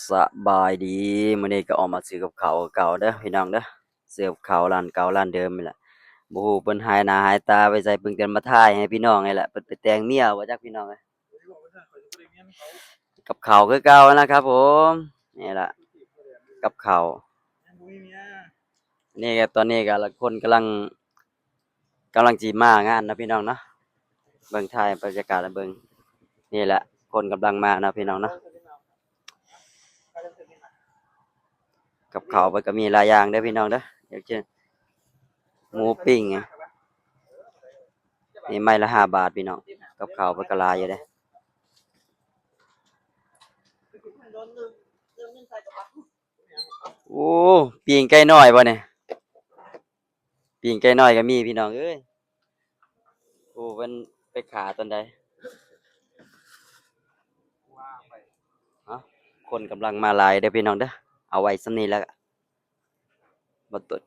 สบายดีมื้อนี้ก็ออกมาซื้อกับข้าวเก่าเด้อพี่น้องเด้อซื้อกับข้าวร้านเก่าร้านเดิมนี่แหละบ่ฮู้เพิ่นหายหน้าหายตาไปไสเพิ่นก็มาถ่ายให้พี่น้องนี่แหละเพิ่นไปแต่งเมียบ่จักพี่น้องเอ้ยกับข้าวคือเก่านะครับผมนี่ล่ะกับข้าวนี่ก็ตอนนี้ก็ละคนกำลังสิมางานนะพี่น้องเนาะเบิ่งถ่ายบรรยากาศให้เบิ่งนี่แหละคนกำลังมานะพี่น้องเนาะกับข้าวเพิ่นก็มีหลายอย่างเด้อพี่น้องเด้ออย่างเช่นหมูปิ้งอะนี่ไม้ละ5 บาทพี่น้องกับข้าวเพิ่นก็หลายอยู่เดะ โอ้ปีงไก่น้อยบ่เนี่ยปีงไก่น้อยก็มีพี่น้องเอ้ยโอ้เพิ่นไปขาตอนใดเอ้าคนกำลังมาหลายเด้อพี่น้องเด้อเอาไว้ส่ำนี้แล้วก็บ่ตด